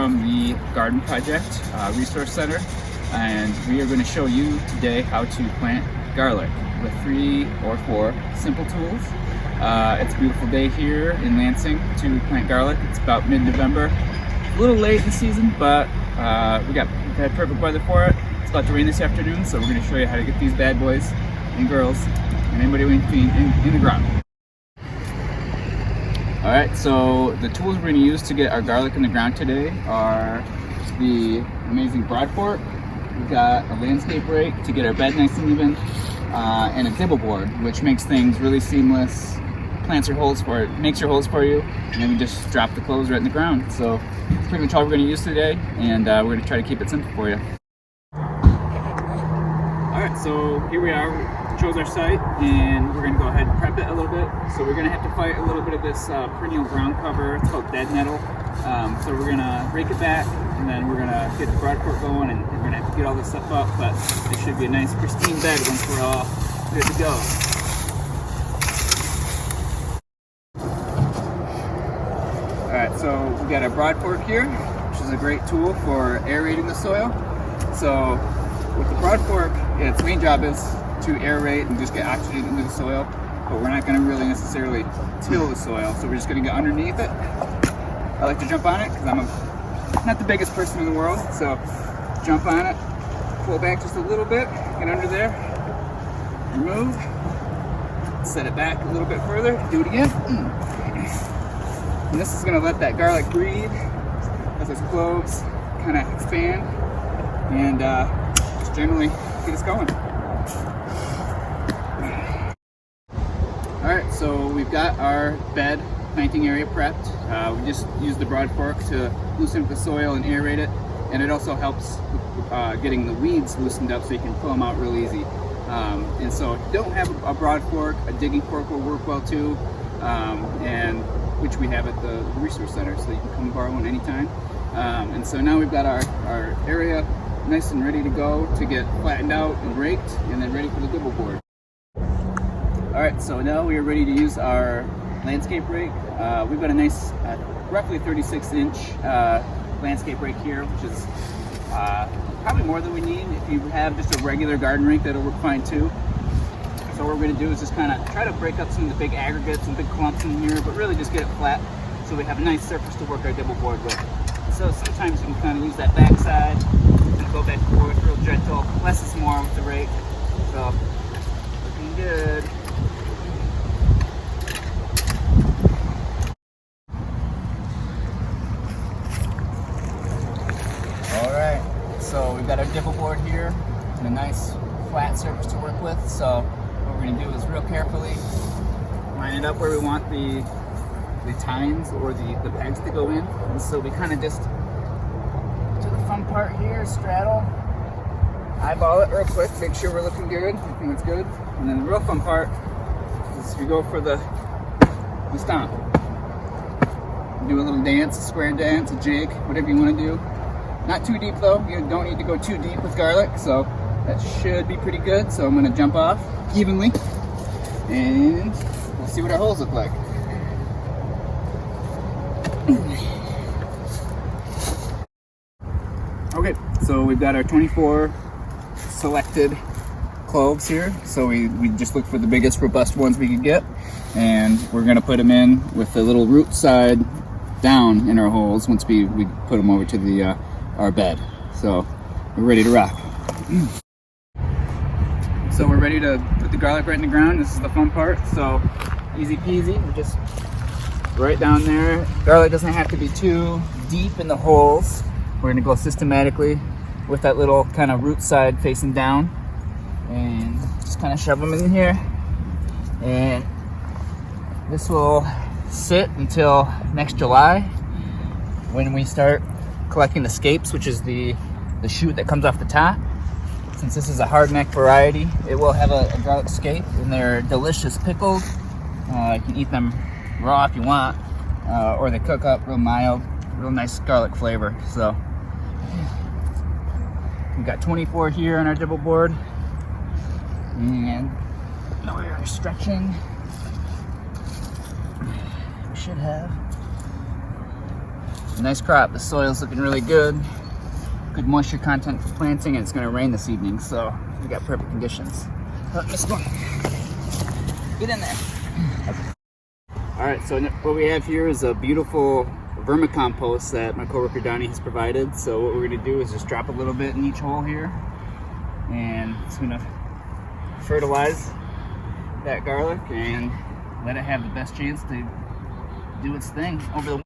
from the Garden Project Resource Center, and we are going to show you today how to plant garlic with 3 or 4 simple tools. It's a beautiful day here in Lansing to plant garlic. It's about mid-November. A little late in the season, but we've had perfect weather for it. It's about to rain this afternoon, so we're going to show you how to get these bad boys and girls and anybody in the ground. Alright, so the tools we're going to use to get our garlic in the ground today are the amazing broad fork. We've got a landscape rake to get our bed nice and even, and a dibble board, which makes things really seamless, makes your holes for you, and then we just drop the clothes right in the ground. So it's pretty much all we're going to use today, and we're going to try to keep it simple for you. Alright, so here we are. We chose our site, and we're going to go ahead and prep it a little bit. So we're going to have to fight a little bit of this perennial ground cover. It's called dead nettle. So we're going to rake it back, and then we're going to get the broad fork going, and we're going to have to get all this stuff up, but it should be a nice pristine bed once we're all good to go. Alright, so we got our broad fork here, which is a great tool for aerating the soil. So with the broad fork, its main job is to aerate and just get oxygen into the soil, but we're not going to really necessarily till the soil, so we're just going to get underneath it. I like to jump on it because I'm not the biggest person in the world, so jump on it, pull back just a little bit, get under there, remove, set it back a little bit further, do it again. And this is going to let that garlic breathe, let those cloves kind of expand, and just generally get us going. Alright, so we've got our bed planting area prepped. We just use the broad fork to loosen up the soil and aerate it, and it also helps getting the weeds loosened up so you can pull them out real easy. And so if you don't have a broad fork, a digging fork will work well too, and which we have at the resource center, so you can come borrow one anytime. And so now we've got our area nice and ready to go to get flattened out and raked, and then ready for the dibble board. Alright, so now we are ready to use our landscape rake. We've got a nice, roughly 36-inch landscape rake here, which is probably more than we need. If you have just a regular garden rake, that'll work fine too. So what we're going to do is just kind of try to break up some of the big aggregates and big clumps in here, but really just get it flat so we have a nice surface to work our dibble board with. So sometimes you can kind of use that back side and go back and forth real gentle. Less is more with the rake. So looking good. Alright, so we've got our dibble board here and a nice flat surface to work with. So what we're going to do is real carefully line it up where we want the tines or the pegs to go in. And so we kind of just do the fun part here, straddle, eyeball it real quick, make sure we're looking good, everything looks good. And then the real fun part is we go for the stomp. Do a little dance, a square dance, a jig, whatever you want to do. Not too deep though, you don't need to go too deep with garlic, so that should be pretty good. So I'm going to jump off evenly, and we'll see what our holes look like. Okay, so we've got our 24 selected cloves here. So we just look for the biggest, robust ones we could get, and we're going to put them in with the little root side down in our holes once we put them over to the our bed. So we're ready to rock. So we're ready to put the garlic right in the ground. This is the fun part. So easy peasy, we're just right down there. Garlic doesn't have to be too deep in the holes. We're gonna go systematically with that little kind of root side facing down, and just kind of shove them in here. And this will sit until next July when we start collecting the scapes, which is the shoot that comes off the top. Since this is a hardneck variety, it will have a garlic scape, and they're delicious pickled. You can eat them raw if you want, or they cook up real mild, real nice garlic flavor. So we've got 24 here on our dibble board, and now we are stretching. We should have a nice crop. The soil's looking really good. Good moisture content for planting, and it's going to rain this evening, so we got perfect conditions. Let's go. Get in there. All right, so what we have here is a beautiful vermicompost that my coworker Donnie has provided. So what we're going to do is just drop a little bit in each hole here, and it's going to fertilize that garlic and let it have the best chance to do its thing over the.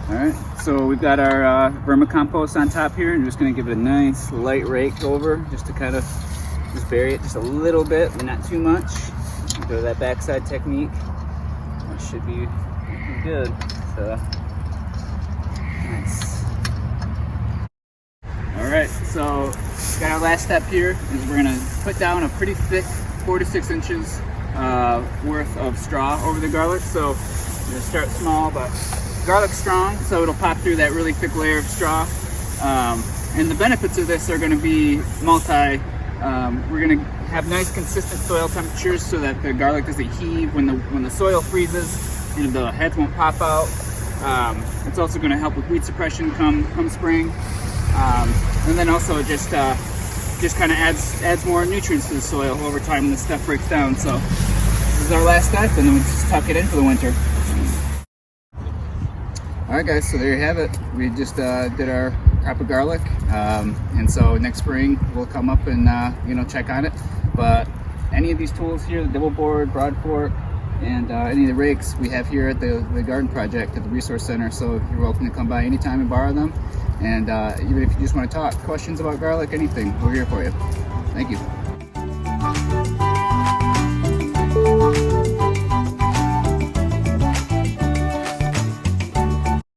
All right, so we've got our vermicompost on top here, and we're just going to give it a nice light rake over, just to kind of just bury it just a little bit, but not too much. Go to that backside technique. That should be looking good. So nice. All right, so got our last step here is we're going to put down a pretty thick 4 to 6 inches worth of straw over the garlic. So we're going to start small, but garlic's strong, so it'll pop through that really thick layer of straw. And the benefits of this are going to be multi. We're going to have nice consistent soil temperatures so that the garlic doesn't heave when the soil freezes. The heads won't pop out. It's also going to help with weed suppression come spring. And then also it just kind of adds more nutrients to the soil over time when this stuff breaks down. So this is our last step, and then we just tuck it in for the winter. All right, guys, so there you have it. We just did our crop of garlic, and so next spring we'll come up and check on it. But any of these tools here, the double board, broad fork, and any of the rakes we have here at the garden project at the resource center. So you're welcome to come by anytime and borrow them. And even if you just want to talk questions about garlic, anything, we're here for you. Thank you.